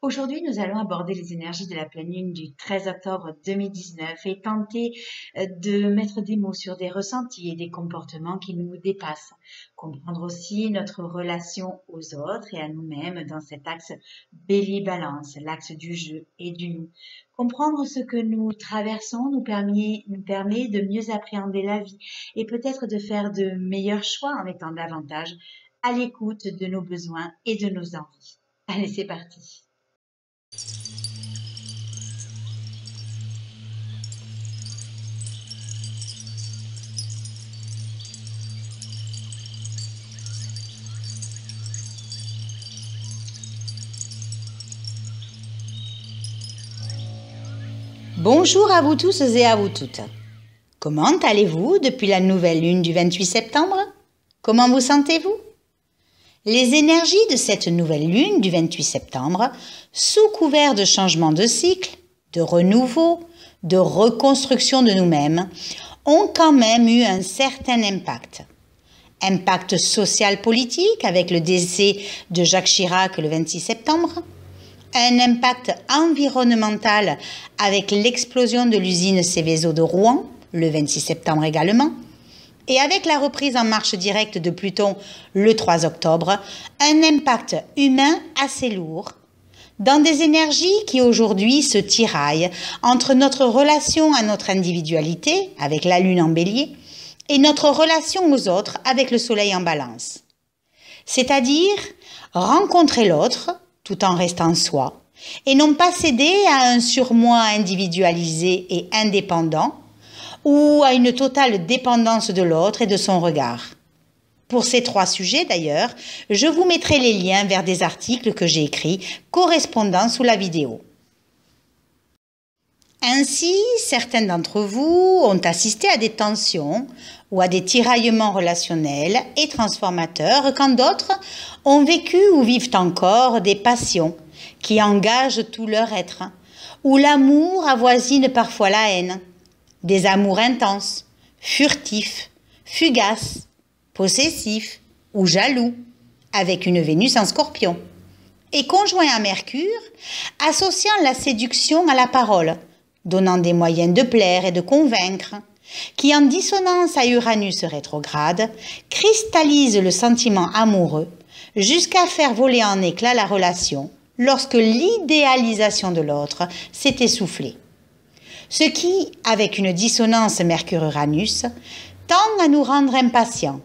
Aujourd'hui, nous allons aborder les énergies de la pleine lune du 13 octobre 2019 et tenter de mettre des mots sur des ressentis et des comportements qui nous dépassent. Comprendre aussi notre relation aux autres et à nous-mêmes dans cet axe Bélier-Balance, l'axe du jeu et du nous. Comprendre ce que nous traversons nous permet de mieux appréhender la vie et peut-être de faire de meilleurs choix en étant davantage à l'écoute de nos besoins et de nos envies. Allez, c'est parti. Bonjour à vous tous et à vous toutes. Comment allez-vous depuis la nouvelle lune du 28 septembre? Comment vous sentez-vous? Les énergies de cette nouvelle lune du 28 septembre, sous couvert de changement de cycle, de renouveau, de reconstruction de nous-mêmes, ont quand même eu un certain impact. Impact social-politique avec le décès de Jacques Chirac le 26 septembre, un impact environnemental avec l'explosion de l'usine Seveso de Rouen, le 26 septembre également, et avec la reprise en marche directe de Pluton le 3 octobre, un impact humain assez lourd, dans des énergies qui aujourd'hui se tiraillent entre notre relation à notre individualité, avec la Lune en Bélier, et notre relation aux autres avec le Soleil en Balance. C'est-à-dire rencontrer l'autre, tout en restant soi, et non pas céder à un surmoi individualisé et indépendant, ou à une totale dépendance de l'autre et de son regard. Pour ces trois sujets d'ailleurs, je vous mettrai les liens vers des articles que j'ai écrits correspondant sous la vidéo. Ainsi, certains d'entre vous ont assisté à des tensions ou à des tiraillements relationnels et transformateurs, quand d'autres ont vécu ou vivent encore des passions qui engagent tout leur être, où l'amour avoisine parfois la haine, des amours intenses, furtifs, fugaces, possessifs ou jaloux, avec une Vénus en Scorpion, et conjoint à Mercure, associant la séduction à la parole, donnant des moyens de plaire et de convaincre, qui en dissonance à Uranus rétrograde, cristallise le sentiment amoureux jusqu'à faire voler en éclats la relation lorsque l'idéalisation de l'autre s'est essoufflée. Ce qui, avec une dissonance Mercure-Uranus, tend à nous rendre impatients,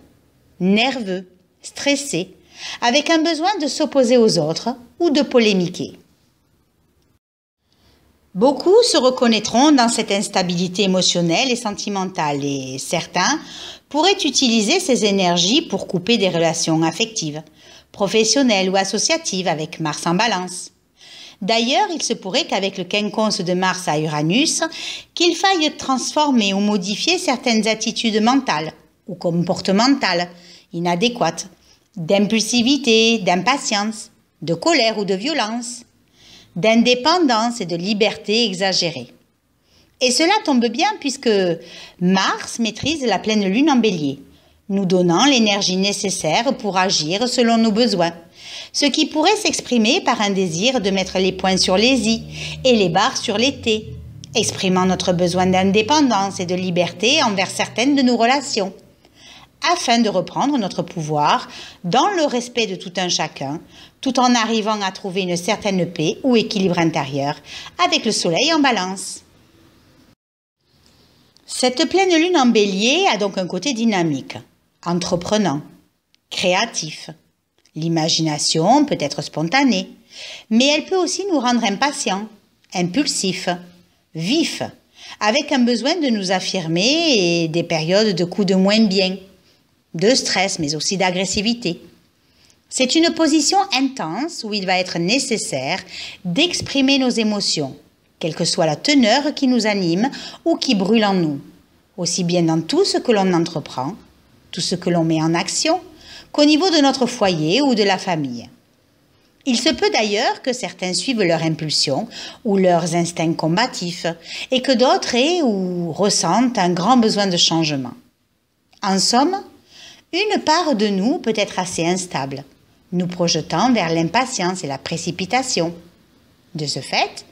nerveux, stressés, avec un besoin de s'opposer aux autres ou de polémiquer. Beaucoup se reconnaîtront dans cette instabilité émotionnelle et sentimentale et certains pourraient utiliser ces énergies pour couper des relations affectives, professionnelles ou associatives avec Mars en Balance. D'ailleurs, il se pourrait qu'avec le quinconce de Mars à Uranus, qu'il faille transformer ou modifier certaines attitudes mentales ou comportementales inadéquates, d'impulsivité, d'impatience, de colère ou de violence, d'indépendance et de liberté exagérée. Et cela tombe bien puisque Mars maîtrise la pleine lune en Bélier, nous donnant l'énergie nécessaire pour agir selon nos besoins, ce qui pourrait s'exprimer par un désir de mettre les points sur les i et les barres sur les t, exprimant notre besoin d'indépendance et de liberté envers certaines de nos relations, afin de reprendre notre pouvoir dans le respect de tout un chacun, tout en arrivant à trouver une certaine paix ou équilibre intérieur avec le Soleil en Balance. Cette pleine lune en Bélier a donc un côté dynamique, entreprenant, créatif. L'imagination peut être spontanée, mais elle peut aussi nous rendre impatients, impulsifs, vifs, avec un besoin de nous affirmer et des périodes de coups de moins bien, de stress mais aussi d'agressivité. C'est une position intense où il va être nécessaire d'exprimer nos émotions, quelle que soit la teneur qui nous anime ou qui brûle en nous, aussi bien dans tout ce que l'on entreprend, tout ce que l'on met en action, qu'au niveau de notre foyer ou de la famille. Il se peut d'ailleurs que certains suivent leur impulsion ou leurs instincts combatifs et que d'autres aient ou ressentent un grand besoin de changement. En somme, une part de nous peut être assez instable, nous projetant vers l'impatience et la précipitation. De ce fait,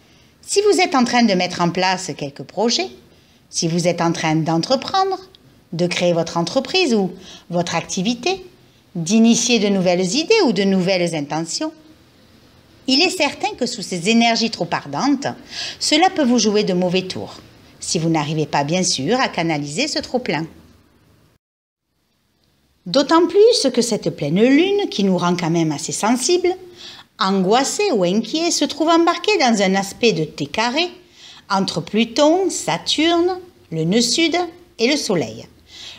si vous êtes en train de mettre en place quelques projets, si vous êtes en train d'entreprendre, de créer votre entreprise ou votre activité, d'initier de nouvelles idées ou de nouvelles intentions, il est certain que sous ces énergies trop ardentes, cela peut vous jouer de mauvais tours, si vous n'arrivez pas bien sûr à canaliser ce trop-plein. D'autant plus que cette pleine lune, qui nous rend quand même assez sensibles, angoissés ou inquiets, se trouve embarquée dans un aspect de T carré entre Pluton, Saturne, le nœud sud et le Soleil,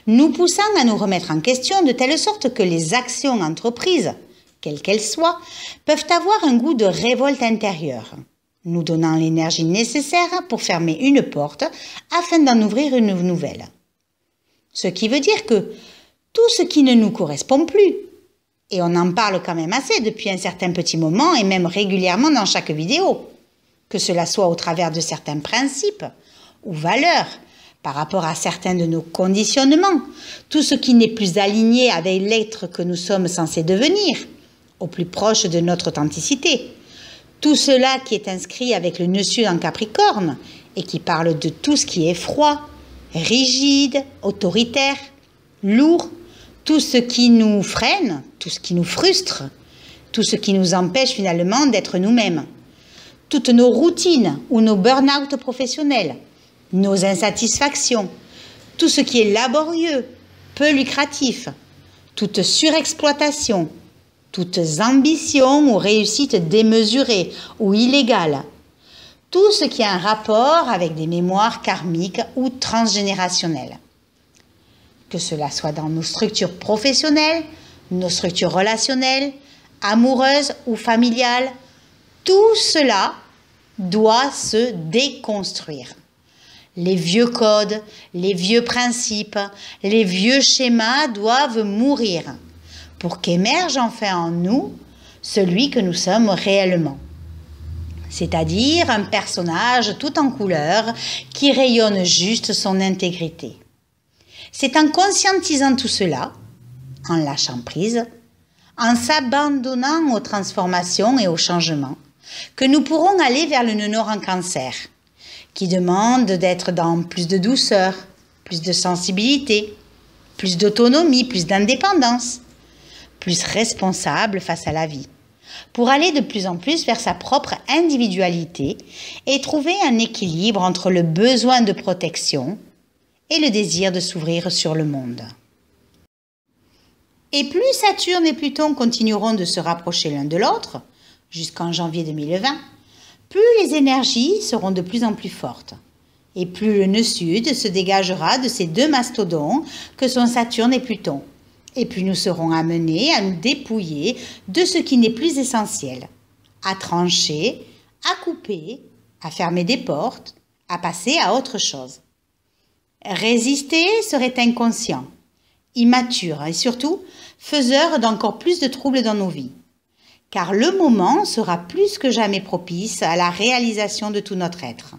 nous poussant à nous remettre en question de telle sorte que les actions entreprises, quelles qu'elles soient, peuvent avoir un goût de révolte intérieure, nous donnant l'énergie nécessaire pour fermer une porte afin d'en ouvrir une nouvelle. Ce qui veut dire que tout ce qui ne nous correspond plus, et on en parle quand même assez depuis un certain petit moment et même régulièrement dans chaque vidéo, que cela soit au travers de certains principes ou valeurs, par rapport à certains de nos conditionnements, tout ce qui n'est plus aligné avec l'être que nous sommes censés devenir, au plus proche de notre authenticité. Tout cela qui est inscrit avec le nœud sud en Capricorne et qui parle de tout ce qui est froid, rigide, autoritaire, lourd, tout ce qui nous freine, tout ce qui nous frustre, tout ce qui nous empêche finalement d'être nous-mêmes. Toutes nos routines ou nos burn-out professionnels, nos insatisfactions, tout ce qui est laborieux, peu lucratif, toute surexploitation, toutes ambitions ou réussites démesurées ou illégales, tout ce qui a un rapport avec des mémoires karmiques ou transgénérationnelles. Que cela soit dans nos structures professionnelles, nos structures relationnelles, amoureuses ou familiales, tout cela doit se déconstruire. Les vieux codes, les vieux principes, les vieux schémas doivent mourir pour qu'émerge enfin en nous celui que nous sommes réellement. C'est-à-dire un personnage tout en couleur qui rayonne juste son intégrité. C'est en conscientisant tout cela, en lâchant prise, en s'abandonnant aux transformations et aux changements, que nous pourrons aller vers le nœud nord en Cancer, qui demande d'être dans plus de douceur, plus de sensibilité, plus d'autonomie, plus d'indépendance, plus responsable face à la vie, pour aller de plus en plus vers sa propre individualité et trouver un équilibre entre le besoin de protection et le désir de s'ouvrir sur le monde. Et plus Saturne et Pluton continueront de se rapprocher l'un de l'autre, jusqu'en janvier 2020, plus les énergies seront de plus en plus fortes, et plus le nœud sud se dégagera de ces deux mastodons que sont Saturne et Pluton, et plus nous serons amenés à nous dépouiller de ce qui n'est plus essentiel, à trancher, à couper, à fermer des portes, à passer à autre chose. Résister serait inconscient, immature et surtout faiseur d'encore plus de troubles dans nos vies. Car le moment sera plus que jamais propice à la réalisation de tout notre être.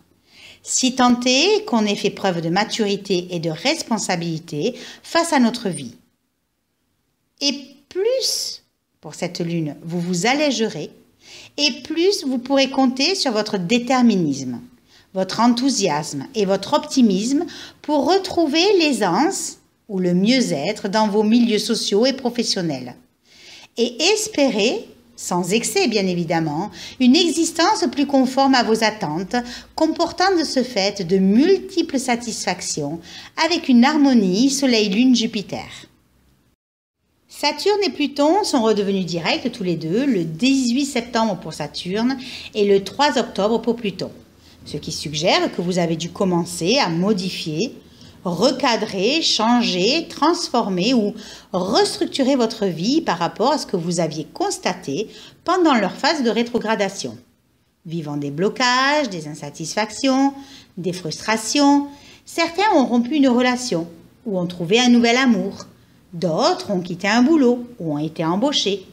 Si tant est qu'on ait fait preuve de maturité et de responsabilité face à notre vie. Et plus, pour cette lune, vous vous allégerez, et plus vous pourrez compter sur votre déterminisme, votre enthousiasme et votre optimisme pour retrouver l'aisance ou le mieux-être dans vos milieux sociaux et professionnels. Et espérer, sans excès bien évidemment, une existence plus conforme à vos attentes, comportant de ce fait de multiples satisfactions avec une harmonie Soleil-Lune-Jupiter. Saturne et Pluton sont redevenus directs tous les deux le 18 septembre pour Saturne et le 3 octobre pour Pluton, ce qui suggère que vous avez dû commencer à modifier, recadrer, changer, transformer ou restructurer votre vie par rapport à ce que vous aviez constaté pendant leur phase de rétrogradation, vivant des blocages, des insatisfactions, des frustrations. Certains ont rompu une relation ou ont trouvé un nouvel amour. D'autres ont quitté un boulot ou ont été embauchés.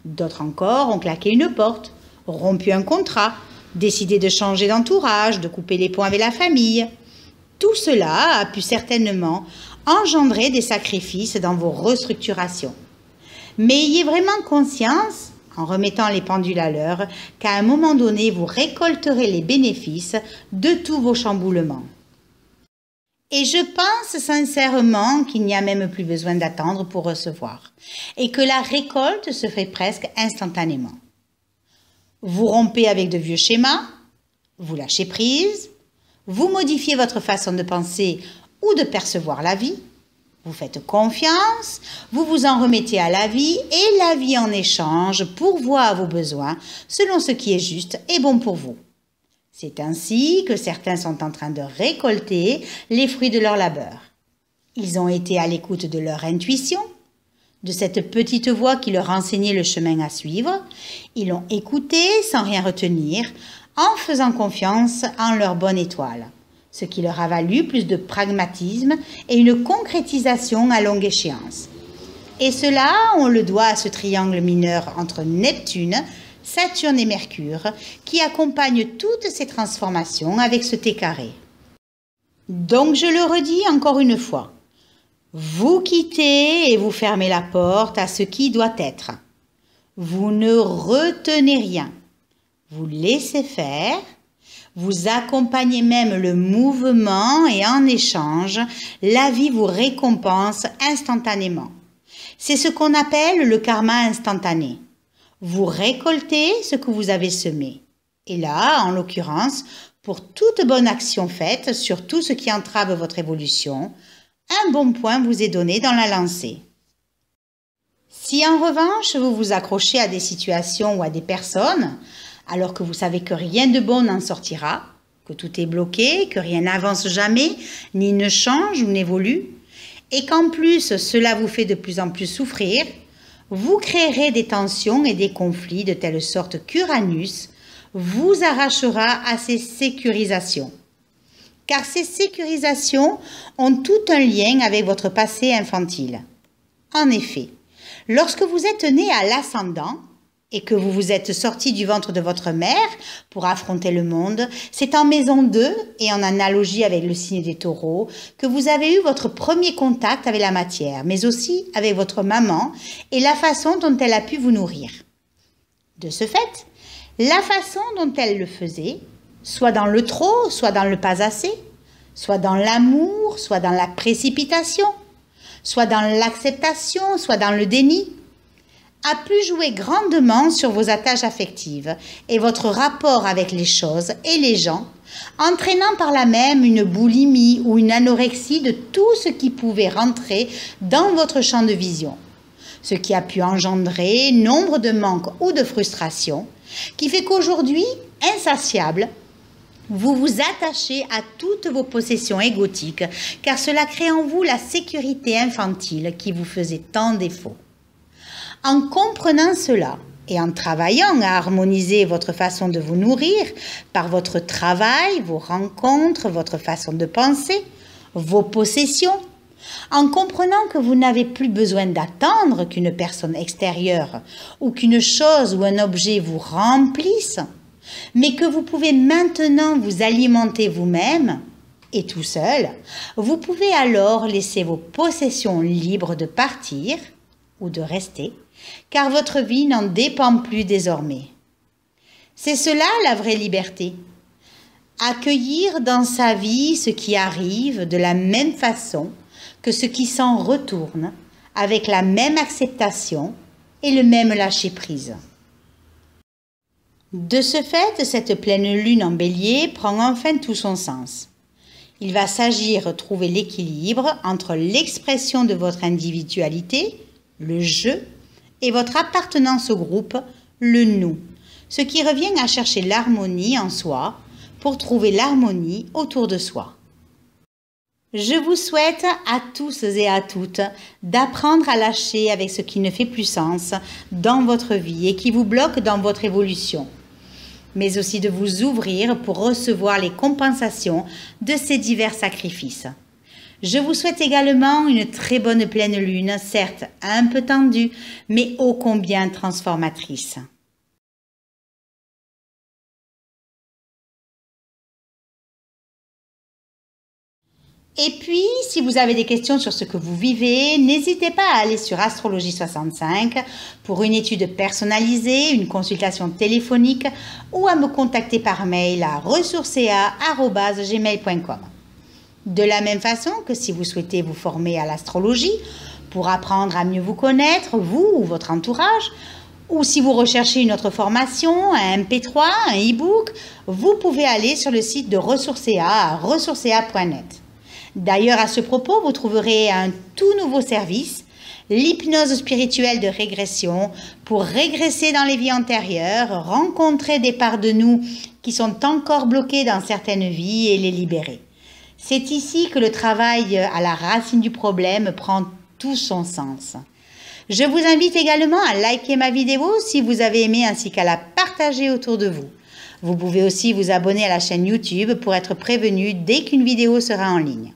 D'autres encore ont claqué une porte, rompu un contrat, décidé de changer d'entourage, de couper les ponts avec la famille. Tout cela a pu certainement engendrer des sacrifices dans vos restructurations. Mais ayez vraiment conscience, en remettant les pendules à l'heure, qu'à un moment donné, vous récolterez les bénéfices de tous vos chamboulements. Et je pense sincèrement qu'il n'y a même plus besoin d'attendre pour recevoir, et que la récolte se fait presque instantanément. Vous rompez avec de vieux schémas, vous lâchez prise, vous modifiez votre façon de penser ou de percevoir la vie, vous faites confiance, vous vous en remettez à la vie et la vie en échange pourvoit à vos besoins selon ce qui est juste et bon pour vous. C'est ainsi que certains sont en train de récolter les fruits de leur labeur. Ils ont été à l'écoute de leur intuition, de cette petite voix qui leur enseignait le chemin à suivre. Ils l'ont écouté sans rien retenir, en faisant confiance en leur bonne étoile, ce qui leur a valu plus de pragmatisme et une concrétisation à longue échéance. Et cela, on le doit à ce triangle mineur entre Neptune, Saturne et Mercure, qui accompagne toutes ces transformations avec ce T carré. Donc je le redis encore une fois, vous quittez et vous fermez la porte à ce qui doit être. Vous ne retenez rien, vous laissez faire, vous accompagnez même le mouvement et en échange, la vie vous récompense instantanément. C'est ce qu'on appelle le karma instantané. Vous récoltez ce que vous avez semé. Et là, en l'occurrence, pour toute bonne action faite sur tout ce qui entrave votre évolution, un bon point vous est donné dans la lancée. Si en revanche, vous vous accrochez à des situations ou à des personnes, alors que vous savez que rien de bon n'en sortira, que tout est bloqué, que rien n'avance jamais, ni ne change ou n'évolue, et qu'en plus cela vous fait de plus en plus souffrir, vous créerez des tensions et des conflits de telle sorte qu'Uranus vous arrachera à ces sécurisations. Car ces sécurisations ont tout un lien avec votre passé infantile. En effet, lorsque vous êtes né à l'ascendant et que vous vous êtes sorti du ventre de votre mère pour affronter le monde, c'est en maison 2 et en analogie avec le signe des taureaux que vous avez eu votre premier contact avec la matière, mais aussi avec votre maman et la façon dont elle a pu vous nourrir. De ce fait, la façon dont elle le faisait, soit dans le trop, soit dans le pas assez, soit dans l'amour, soit dans la précipitation, soit dans l'acceptation, soit dans le déni, a pu jouer grandement sur vos attaches affectives et votre rapport avec les choses et les gens, entraînant par là même une boulimie ou une anorexie de tout ce qui pouvait rentrer dans votre champ de vision, ce qui a pu engendrer nombre de manques ou de frustrations, qui fait qu'aujourd'hui, insatiable, vous vous attachez à toutes vos possessions égotiques, car cela crée en vous la sécurité infantile qui vous faisait tant défaut. En comprenant cela et en travaillant à harmoniser votre façon de vous nourrir par votre travail, vos rencontres, votre façon de penser, vos possessions, en comprenant que vous n'avez plus besoin d'attendre qu'une personne extérieure ou qu'une chose ou un objet vous remplisse, mais que vous pouvez maintenant vous alimenter vous-même et tout seul, vous pouvez alors laisser vos possessions libres de partir ou de rester, car votre vie n'en dépend plus désormais. C'est cela la vraie liberté. Accueillir dans sa vie ce qui arrive de la même façon que ce qui s'en retourne, avec la même acceptation et le même lâcher-prise. De ce fait, cette pleine lune en bélier prend enfin tout son sens. Il va s'agir de trouver l'équilibre entre l'expression de votre individualité, le je, et votre appartenance au groupe, le nous, ce qui revient à chercher l'harmonie en soi pour trouver l'harmonie autour de soi. Je vous souhaite à tous et à toutes d'apprendre à lâcher avec ce qui ne fait plus sens dans votre vie et qui vous bloque dans votre évolution, mais aussi de vous ouvrir pour recevoir les compensations de ces divers sacrifices. Je vous souhaite également une très bonne pleine lune, certes un peu tendue, mais ô combien transformatrice. Et puis, si vous avez des questions sur ce que vous vivez, n'hésitez pas à aller sur Astrologie 65 pour une étude personnalisée, une consultation téléphonique ou à me contacter par mail à ressourcea@gmail.com. De la même façon que si vous souhaitez vous former à l'astrologie pour apprendre à mieux vous connaître, vous ou votre entourage, ou si vous recherchez une autre formation, un MP3, un e-book, vous pouvez aller sur le site de Ressourcea à ressourcea.net. D'ailleurs, à ce propos, vous trouverez un tout nouveau service, l'hypnose spirituelle de régression, pour régresser dans les vies antérieures, rencontrer des parts de nous qui sont encore bloquées dans certaines vies et les libérer. C'est ici que le travail à la racine du problème prend tout son sens. Je vous invite également à liker ma vidéo si vous avez aimé ainsi qu'à la partager autour de vous. Vous pouvez aussi vous abonner à la chaîne YouTube pour être prévenu dès qu'une vidéo sera en ligne.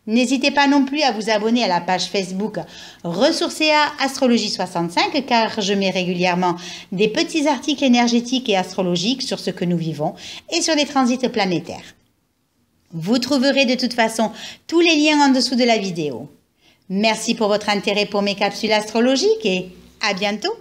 N'hésitez pas non plus à vous abonner à la page Facebook Ressourcea Astrologie 65 car je mets régulièrement des petits articles énergétiques et astrologiques sur ce que nous vivons et sur les transits planétaires. Vous trouverez de toute façon tous les liens en dessous de la vidéo. Merci pour votre intérêt pour mes capsules astrologiques et à bientôt!